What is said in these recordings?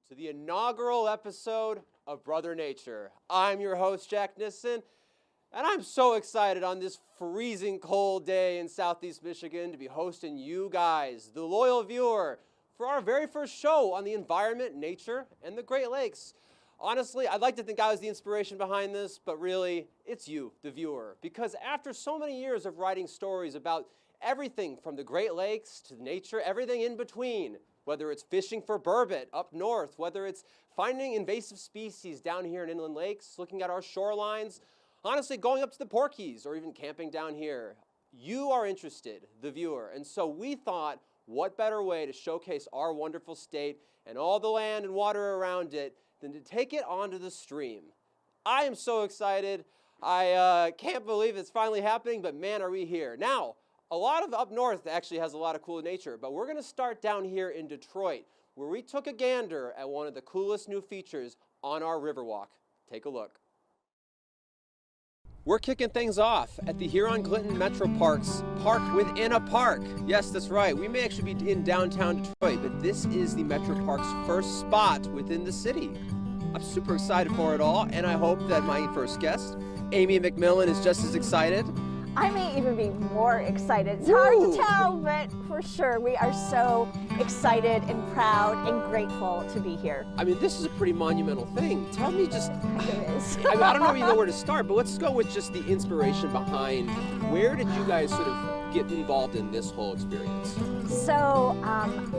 to the inaugural episode of Brother Nature. I'm your host, Jack Nissen, and I'm so excited on this freezing cold day in Southeast Michigan to be hosting you guys, the loyal viewer, for our very first show on the environment, nature, and the Great Lakes. Honestly, I'd like to think I was the inspiration behind this, but really, it's you, the viewer. Because after so many years of writing stories about everything from the Great Lakes to nature, everything in between, whether it's fishing for burbot up north, whether it's finding invasive species down here in inland lakes, looking at our shorelines, honestly, going up to the Porkies or even camping down here, you are interested, the viewer. And so we thought, what better way to showcase our wonderful state and all the land and water around it than to take it onto the stream. I am so excited. I can't believe it's finally happening, but man, are we here. Now, a lot of up north actually has a lot of cool nature, but we're going to start down here in Detroit, where we took a gander at one of the coolest new features on our Riverwalk. Take a look. We're kicking things off at the Huron-Clinton Metro Park's Park Within a Park. Yes, that's right. We may actually be in downtown Detroit, but this is the Metro Park's first spot within the city. I'm super excited for it all, and I hope that my first guest, Amy McMillan, is just as excited. I may even be more excited. It's hard to tell, but for sure, we are so excited and proud and grateful to be here. I mean, this is a pretty monumental thing. Tell me just... It is. I don't know if you know where to start, but let's go with just the inspiration behind where did you guys sort of get involved in this whole experience? So,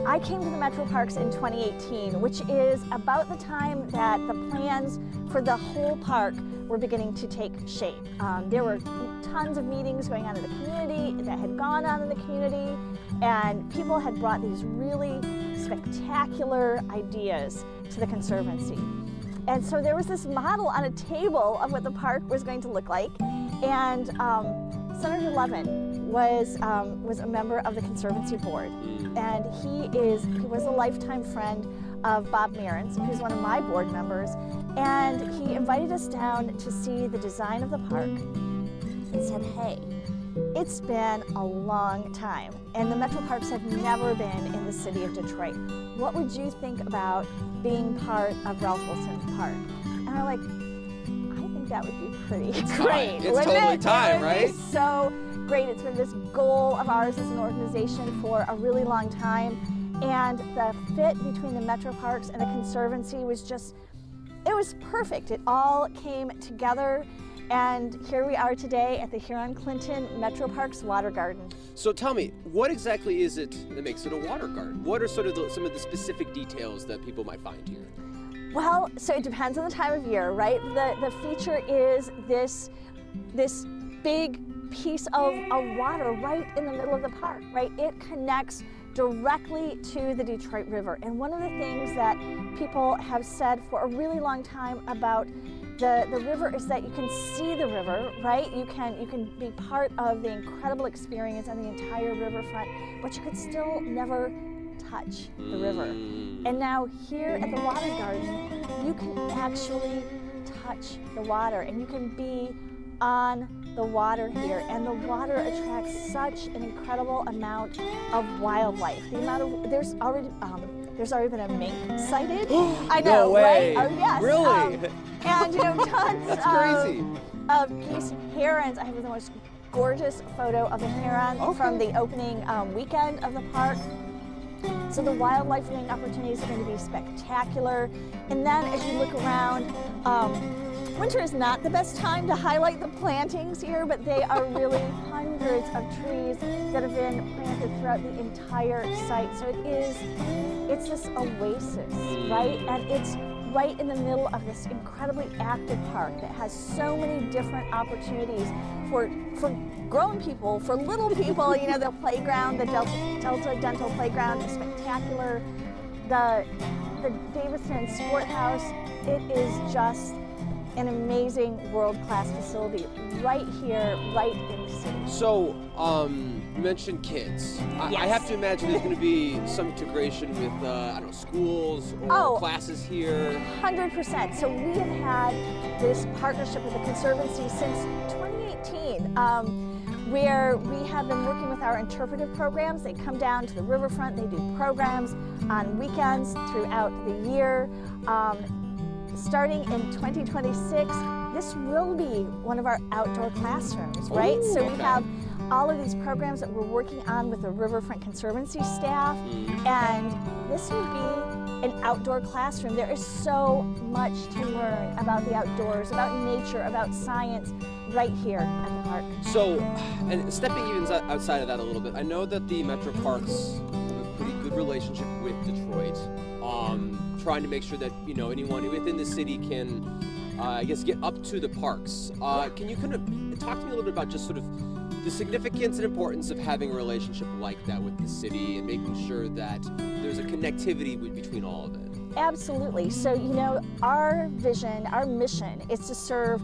I came to the Metro Parks in 2018, which is about the time that the plans for the whole park were beginning to take shape. There were tons of meetings going on in the community that had gone on in the community, and people had brought these really spectacular ideas to the Conservancy. And so there was this model on a table of what the park was going to look like, and Senator Levin was a member of the Conservancy board, and he was a lifetime friend of Bob Marins, who's one of my board members, and he invited us down to see the design of the park and said, hey, it's been a long time, and the Metro Parks have never been in the city of Detroit. What would you think about being part of Ralph Wilson Park? And I'm like, I think that would be pretty great. It's totally time, right? It would be so great. It's been this goal of ours as an organization for a really long time, and the fit between the Metro Parks and the Conservancy was just, it was perfect. It all came together. And here we are today at the Huron-Clinton Metro Parks Water Garden. So tell me, what exactly is it that makes it a water garden? What are sort of some of the specific details that people might find here? Well, so it depends on the time of year, right? The feature is this big piece of water right in the middle of the park, right? It connects directly to the Detroit River. And one of the things that people have said for a really long time about the river is that you can see the river, right? You can be part of the incredible experience on the entire riverfront, but you could still never touch the river. And now here at the water garden, you can actually touch the water, and you can be on the water here, and the water attracts such an incredible amount of wildlife. The amount of there's already been a mink sighted. I know, no way. right? Oh yes. Really? And tons That's crazy. of geese, herons. I have the most gorgeous photo of a heron from the opening weekend of the park. So the wildlife viewing opportunities are going to be spectacular. And then as you look around, winter is not the best time to highlight the plantings here, but they are really hundreds of trees that have been planted throughout the entire site. So it's this oasis, right? And it's right in the middle of this incredibly active park that has so many different opportunities for grown people, for little people. The playground, the Delta Dental Playground is spectacular. The Davison Sport House, it is just an amazing world-class facility right here, right in the city. So, you mentioned kids. Yes. I have to imagine there's going to be some integration with, I don't know, schools or classes here. 100%. So we have had this partnership with the Conservancy since 2018. where we have been working with our interpretive programs. They come down to the riverfront, they do programs on weekends throughout the year. Starting in 2026, this will be one of our outdoor classrooms, right? Ooh, so we okay. have all of these programs that we're working on with the Riverfront Conservancy staff, and this would be an outdoor classroom. There is so much to learn about the outdoors, about nature, about science, right here at the park. So, and stepping even outside of that a little bit, I know that the Metro Parks have a pretty good relationship with Detroit, trying to make sure that, you know, anyone within the city can, I guess, get up to the parks. Can you kind of talk to me a little bit about just sort of the significance and importance of having a relationship like that with the city and making sure that there's a connectivity between all of it? Absolutely. So, you know, our vision, our mission is to serve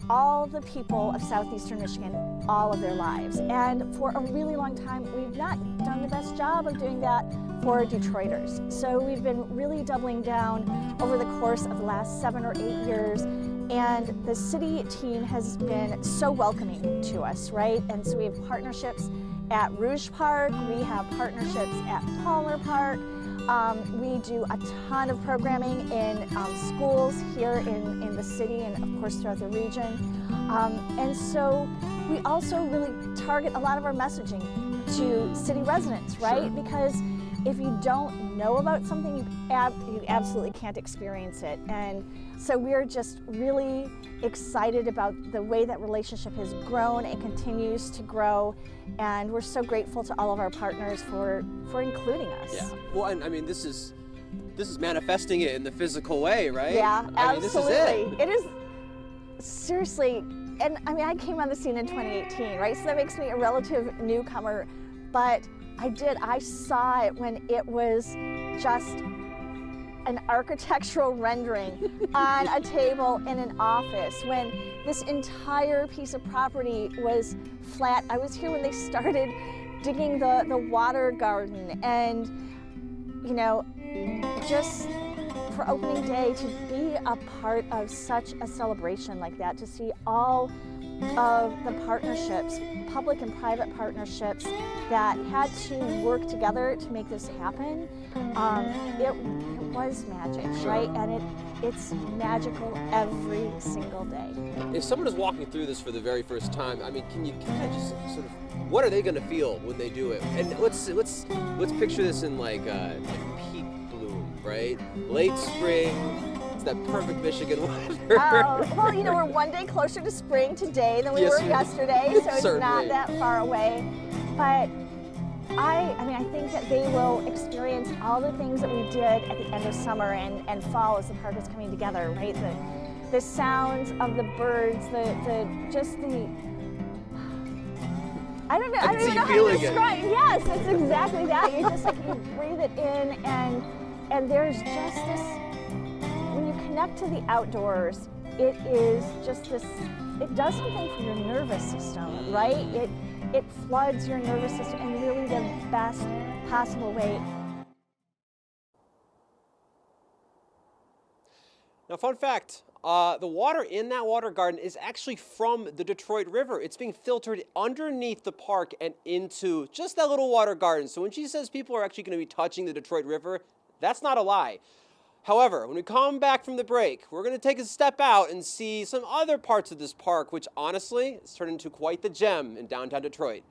all the people of southeastern Michigan all of their lives. And for a really long time, we've not done the best job of doing that for Detroiters. So we've been really doubling down over the course of the last 7 or 8 years. And the city team has been so welcoming to us, right? And so we have partnerships at Rouge Park, we have partnerships at Palmer Park. We do a ton of programming in schools here in the city and of course throughout the region. And so we also really target a lot of our messaging to city residents, right? Sure. Because if you don't know about something, you absolutely can't experience it. And so we're just really excited about the way that relationship has grown and continues to grow. And we're so grateful to all of our partners for including us. Yeah. Well, and I mean, this is manifesting it in the physical way, right? Yeah, I mean, absolutely. this is it. It is seriously, and I mean, I came on the scene in 2018, right? So that makes me a relative newcomer, but I saw it when it was just an architectural rendering on a table in an office, when this entire piece of property was flat. I was here when they started digging the water garden, and, you know, just for opening day, to be a part of such a celebration like that, to see all of the partnerships, public and private partnerships that had to work together to make this happen, it was magic, right? And it's magical every single day. If someone is walking through this for the very first time, I mean, can you just sort of, what are they going to feel when they do it? And let's picture this in like peak bloom, right? Late spring. It's that perfect Michigan weather. Well, you know, we're one day closer to spring today than we were yesterday, so it's not that far away. But I mean, I think that they will experience all the things that we did at the end of summer and fall as the park is coming together, right? The sounds of the birds, I don't know how to describe it. Yes, it's exactly that. You just like, you breathe it in, and there's just this, when you connect to the outdoors, it is just this, it does something for your nervous system, right? It floods your nervous system in really the best possible way. Now, fun fact, the water in that water garden is actually from the Detroit River. It's being filtered underneath the park and into just that little water garden. So when she says people are actually going to be touching the Detroit River, that's not a lie. However, when we come back from the break, we're going to take a step out and see some other parts of this park, which honestly has turned into quite the gem in downtown Detroit.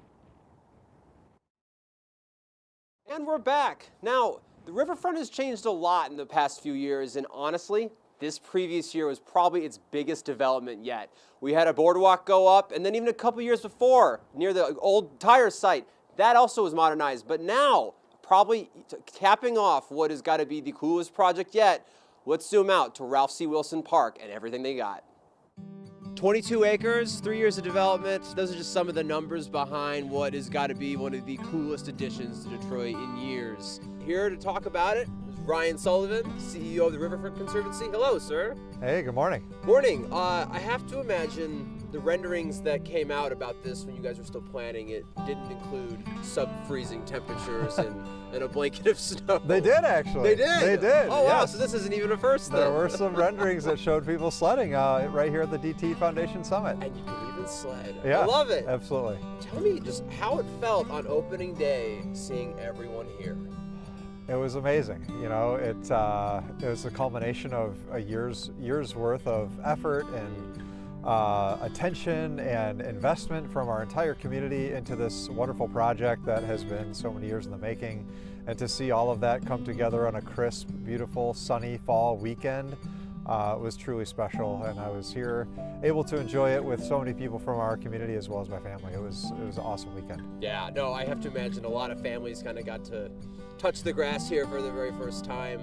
And we're back. Now, the riverfront has changed a lot in the past few years, and honestly, this previous year was probably its biggest development yet. We had a boardwalk go up, and then even a couple years before, near the old tire site, that also was modernized. But now, probably capping off what has got to be the coolest project yet, let's zoom out to Ralph C. Wilson Park and everything they got. 22 acres, 3 years of development. Those are just some of the numbers behind what has got to be one of the coolest additions to Detroit in years. Here to talk about it is Ryan Sullivan, CEO of the Riverfront Conservancy. Hello, sir. Hey, good morning. Morning. I have to imagine the renderings that came out about this when you guys were still planning it didn't include sub-freezing temperatures and a blanket of snow. They did, actually. They did? They did, Oh, wow, yes. so this isn't even a first then. There were some renderings that showed people sledding right here at the DT Foundation Summit. And you can even sled. Yeah, I love it. Absolutely. Tell me just how it felt on opening day seeing everyone here. It was amazing. You know, it was a culmination of a year's worth of effort and attention and investment from our entire community into this wonderful project that has been so many years in the making. And to see all of that come together on a crisp, beautiful, sunny fall weekend was truly special. And I was here able to enjoy it with so many people from our community as well as my family. It was an awesome weekend. Yeah, no, I have to imagine a lot of families kind of got to touch the grass here for the very first time.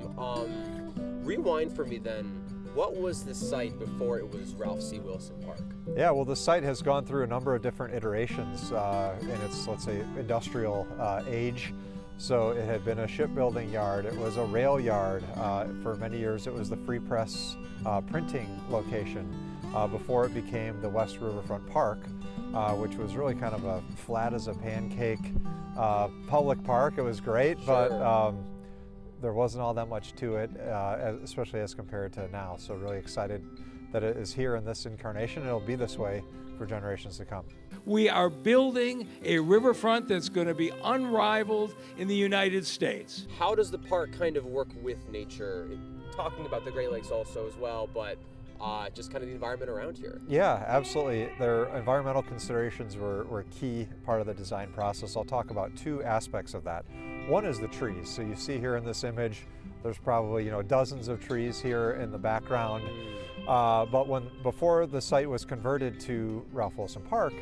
Rewind for me then. What was the site before it was Ralph C. Wilson Park? Yeah, well, the site has gone through a number of different iterations in its, let's say, industrial age. So it had been a shipbuilding yard, it was a rail yard. For many years it was the Free Press printing location before it became the West Riverfront Park, which was really kind of a flat as a pancake public park. It was great, Sure. but there wasn't all that much to it, especially as compared to now. So really excited that it is here in this incarnation, and it'll be this way for generations to come. We are building a riverfront that's going to be unrivaled in the United States. How does the park kind of work with nature? Talking about the Great Lakes also as well, but just kind of the environment around here. Yeah, absolutely. Their environmental considerations were a key part of the design process. I'll talk about two aspects of that. One is the trees. So you see here in this image, there's probably dozens of trees here in the background. But before the site was converted to Ralph Wilson Park,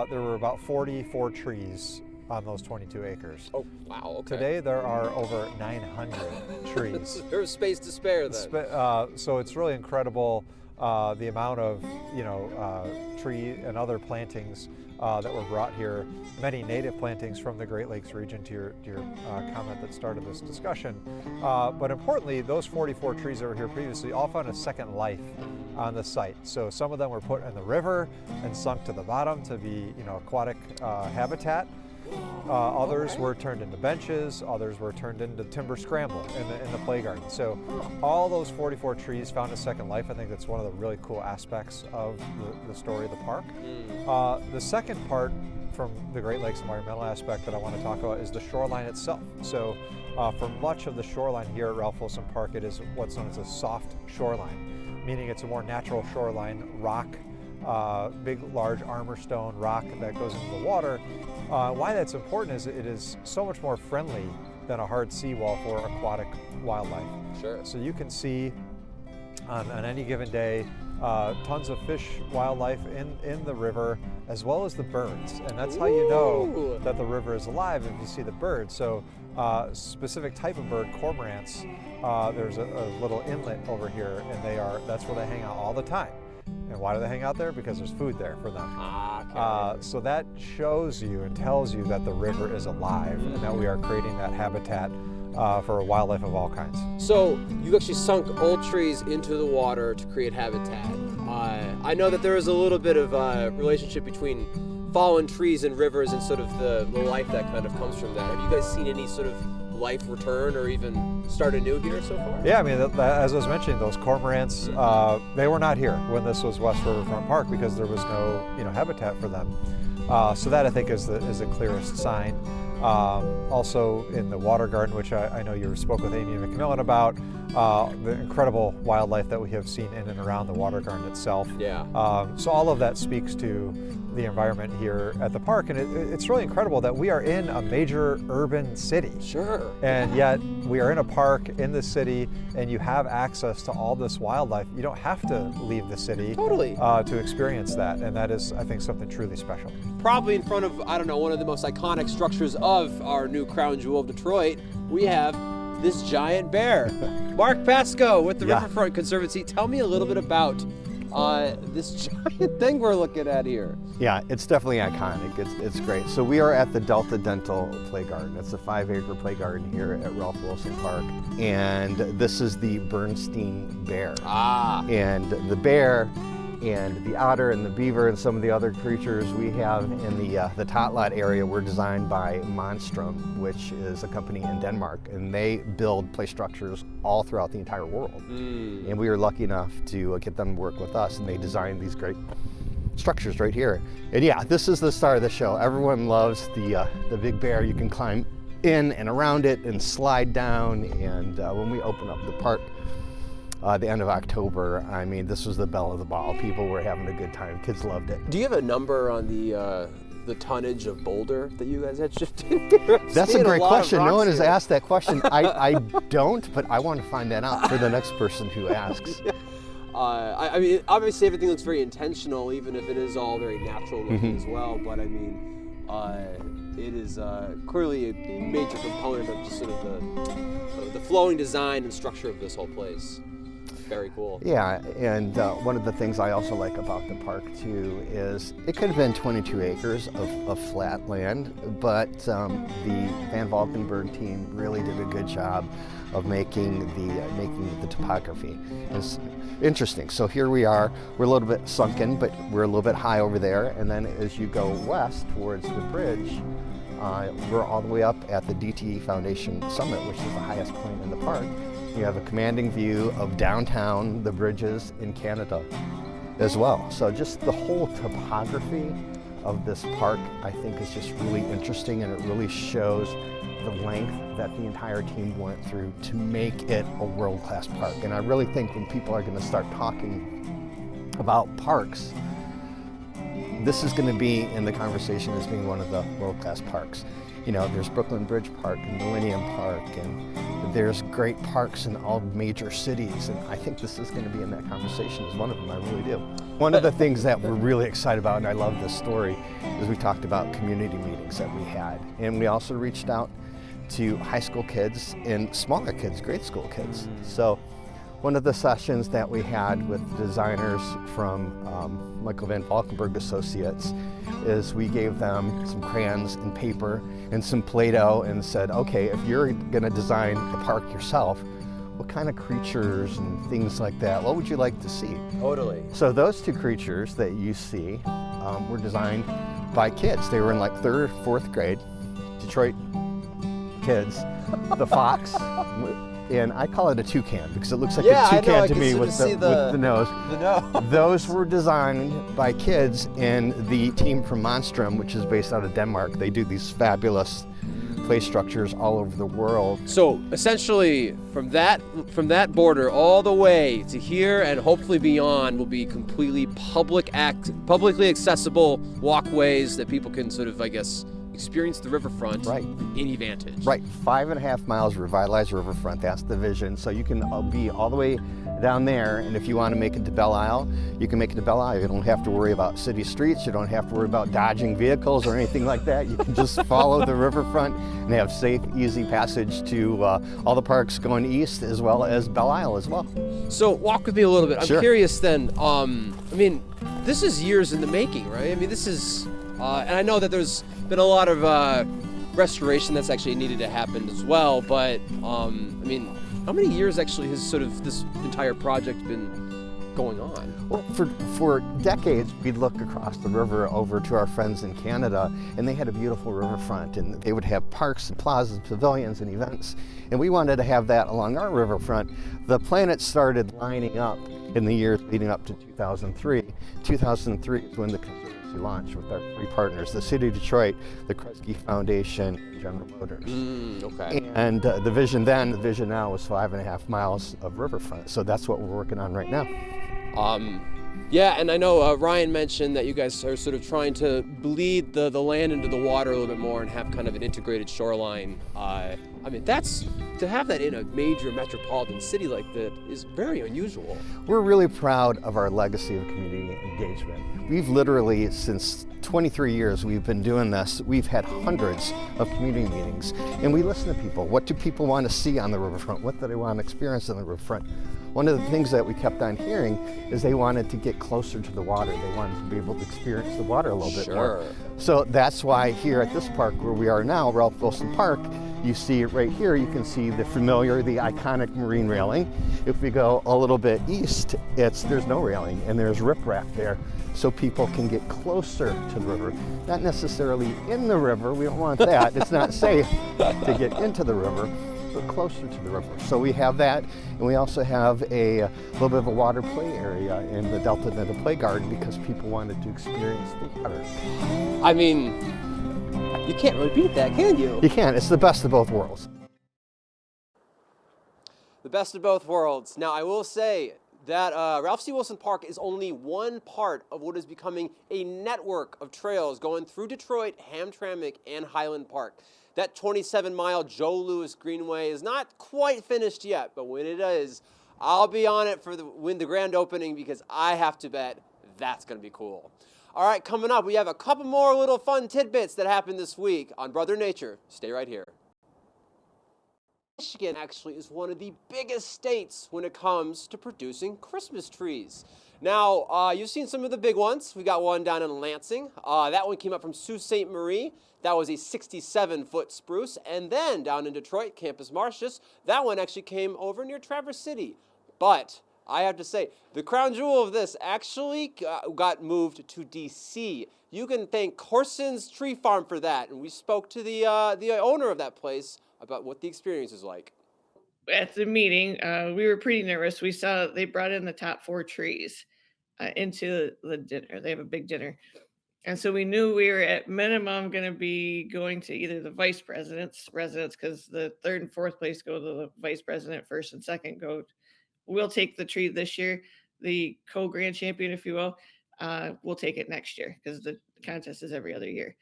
there were about 44 trees on those 22 acres. Oh, wow, okay. Today there are over 900 trees. There's space to spare then. So it's really incredible the amount of tree and other plantings that were brought here, many native plantings from the Great Lakes region, to your comment that started this discussion. But importantly, those 44 trees that were here previously all found a second life on the site. So some of them were put in the river and sunk to the bottom to be aquatic habitat. Others were turned into benches, others were turned into timber scramble in the play garden. So all those 44 trees found a second life. I think that's one of the really cool aspects of the story of the park. The second part from the Great Lakes environmental aspect that I want to talk about is the shoreline itself. So for much of the shoreline here at Ralph Wilson Park, it is what's known as a soft shoreline, meaning it's a more natural shoreline, rock, big, large armor stone rock that goes into the water. Why that's important is it is so much more friendly than a hard seawall for aquatic wildlife. Sure. So you can see on any given day tons of fish wildlife in the river, as well as the birds. And that's how you know that the river is alive, if you see the birds. So specific type of bird, cormorants, there's a little inlet over here, and that's where they hang out all the time. And why do they hang out there? Because there's food there for them. So that shows you and tells you that the river is alive and that we are creating that habitat for wildlife of all kinds. So you actually sunk old trees into the water to create habitat. I know that there is a little bit of a relationship between fallen trees and rivers and sort of the life that kind of comes from that. Have you guys seen any sort of life return or even start anew here so far? Yeah, I mean, as I was mentioning, those cormorants, they were not here when this was West Riverfront Park because there was no habitat for them. So that I think is the clearest sign. Also in the water garden, which I know you spoke with Amy McMillan about, the incredible wildlife that we have seen in and around the water garden itself. Yeah. So all of that speaks to the environment here at the park, and it's really incredible that we are in a major urban city. Sure. And yet we are in a park in the city, and you have access to all this wildlife. You don't have to leave the city to experience that, and that is, I think, something truly special. Probably in front of, I don't know, one of the most iconic structures of our new crown jewel of Detroit, we have this giant bear. Mark Pasco with the Riverfront Conservancy. Tell me a little bit about this giant thing we're looking at here. Yeah, it's definitely iconic. It's great. So we are at the Delta Dental Play Garden. It's a 5-acre play garden here at Ralph Wilson Park. And this is the Bernstein bear. And the bear and the otter and the beaver and some of the other creatures we have in the tot lot area were designed by Monstrum, which is a company in Denmark, and they build play structures all throughout the entire world. And we were lucky enough to get them to work with us, and they designed these great structures right here. And yeah, this is the star of the show. Everyone loves the big bear. You can climb in and around it and slide down. And when we open up the park the end of October, I mean, this was the belle of the ball. People were having a good time. Kids loved it. Do you have a number on the tonnage of boulder that you guys had shipped in here? That's a great question. No one has asked that question. I don't, but I want to find that out for the next person who asks. Yeah. I mean, obviously everything looks very intentional, even if it is all very natural looking as well. But I mean, it is clearly a major component of just sort of the flowing design and structure of this whole place. Very cool. Yeah, and one of the things I also like about the park too is it could have been 22 acres of flat land, but the Van Valkenburg team really did a good job of making the topography. It's interesting. So here we are. We're a little bit sunken, but we're a little bit high over there. And then as you go west towards the bridge, we're all the way up at the DTE Foundation Summit, which is the highest point in the park. You have a commanding view of downtown, the bridges in Canada as well. So just the whole topography of this park, I think, is just really interesting, and it really shows the length that the entire team went through to make it a world-class park. And I really think when people are going to start talking about parks, this is going to be in the conversation as being one of the world-class parks. You know, there's Brooklyn Bridge Park and Millennium Park, and there's great parks in all major cities, and I think this is going to be in that conversation as one of them. I really do. One of the things that we're really excited about, and I love this story, is we talked about community meetings that we had, and we also reached out to high school kids and smaller kids, grade school kids. So one of the sessions that we had with designers from Michael Van Valkenburg Associates is we gave them some crayons and paper and some Play-Doh and said, okay, if you're gonna design a park yourself, what kind of creatures and things like that, what would you like to see? Totally. So those two creatures that you see were designed by kids. They were in like 3rd or 4th grade, Detroit kids. The fox, and I call it a toucan because it looks like a toucan to me with the nose. Those were designed by kids, and the team from Monstrum, which is based out of Denmark, they do these fabulous play structures all over the world. So essentially, from that border all the way to here and hopefully beyond will be completely publicly accessible walkways that people can sort of, I guess, experience the riverfront in any vantage. Right, 5.5 miles revitalized riverfront, that's the vision. So you can be all the way down there, and if you want to make it to Belle Isle, you can make it to Belle Isle. You don't have to worry about city streets, you don't have to worry about dodging vehicles or anything like that. You can just follow the riverfront and have safe, easy passage to all the parks going east as well as Belle Isle as well. So walk with me a little bit. Sure. I'm curious then, I mean, this is years in the making, right? I mean, this is, and I know that there's been a lot of restoration that's actually needed to happen as well, but I mean, how many years actually has sort of this entire project been going on? Well, for decades, we'd look across the river over to our friends in Canada, and they had a beautiful riverfront, and they would have parks and plazas, pavilions, and events, and we wanted to have that along our riverfront. The planets started lining up in the years leading up to 2003. 2003 is when the launched with our 3 partners, the City of Detroit, the Kresge Foundation, and General Motors. Okay. And the vision now was 5.5 miles of riverfront. So that's what we're working on right now. Yeah, and I know Ryan mentioned that you guys are sort of trying to bleed the land into the water a little bit more and have kind of an integrated shoreline. I mean, to have that in a major metropolitan city like that is very unusual. We're really proud of our legacy of community engagement. We've literally, since 23 years we've been doing this, we've had hundreds of community meetings, and we listen to people. What do people want to see on the riverfront? What do they want to experience on the riverfront? One of the things that we kept on hearing is they wanted to get closer to the water. They wanted to be able to experience the water a little bit more. So that's why here at this park where we are now, Ralph Wilson Park, you see it right here, you can see the familiar, the iconic marine railing. If we go a little bit east, there's no railing and there's riprap there, so people can get closer to the river. Not necessarily in the river, we don't want that, it's not safe to get into the river, bit closer to the river. So we have that, and we also have a little bit of a water play area in the Delta Dental Play Garden because people wanted to experience the water. I mean, you can't really beat that, can you? You can. It's the best of both worlds. The best of both worlds. Now, I will say that Ralph C. Wilson Park is only one part of what is becoming a network of trails going through Detroit, Hamtramck, and Highland Park. That 27-mile Joe Louis Greenway is not quite finished yet, but when it is, I'll be on it for the grand opening because I have to bet that's going to be cool. All right, coming up, we have a couple more little fun tidbits that happened this week on Brother Nature. Stay right here. Michigan actually is one of the biggest states when it comes to producing Christmas trees. Now, you've seen some of the big ones. We got one down in Lansing. That one came up from Sault Ste. Marie. That was a 67-foot spruce. And then down in Detroit, Campus Martius, that one actually came over near Traverse City. But I have to say, the crown jewel of this actually got moved to D.C. You can thank Corson's Tree Farm for that. And we spoke to the owner of that place about what the experience is like. At the meeting, we were pretty nervous. We saw they brought in the top 4 trees into the dinner. They have a big dinner. And so we knew we were at minimum going to be going to either the vice president's residence, because the 3rd and 4th place go to the vice president, 1st and 2nd go. We'll take the tree this year. The co-grand champion, if you will, we'll take it next year because the contest is every other year.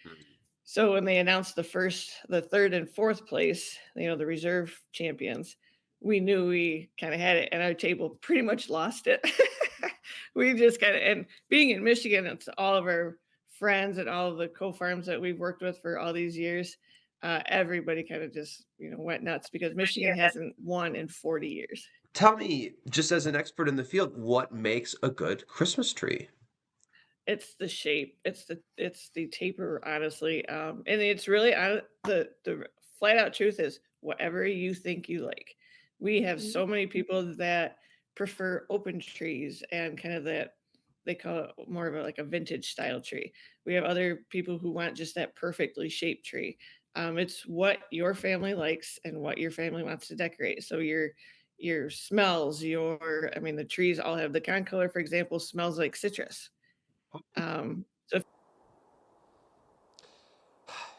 So when they announced the 3rd and 4th place, the reserve champions, we knew we kind of had it, and our table pretty much lost it. We just kind of, and being in Michigan, it's all of our friends and all of the co-farms that we've worked with for all these years. Everybody kind of just, went nuts because Michigan hasn't won in 40 years. Tell me, just as an expert in the field, what makes a good Christmas tree? It's the shape. It's the taper, honestly. And it's really the flat out truth is whatever you think you like. We have so many people that prefer open trees and kind of that they call it more of like a vintage style tree. We have other people who want just that perfectly shaped tree. It's what your family likes and what your family wants to decorate. So your smells, the trees all have the concolor, for example, smells like citrus. So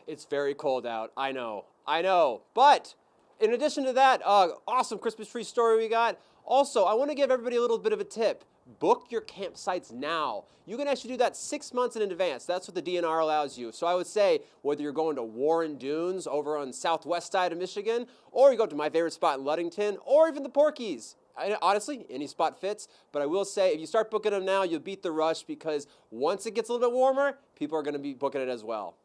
It's very cold out. I know. But in addition to that awesome Christmas tree story we got, also, I want to give everybody a little bit of a tip. Book your campsites now. You can actually do that 6 months in advance. That's what the DNR allows you. So I would say whether you're going to Warren Dunes over on the southwest side of Michigan, or you go to my favorite spot in Ludington, or even the Porkies. Honestly, any spot fits, but I will say if you start booking them now, you'll beat the rush because once it gets a little bit warmer, people are going to be booking it as well.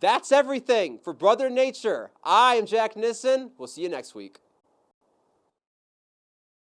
That's everything for Brother Nature. I am Jack Nissen. We'll see you next week.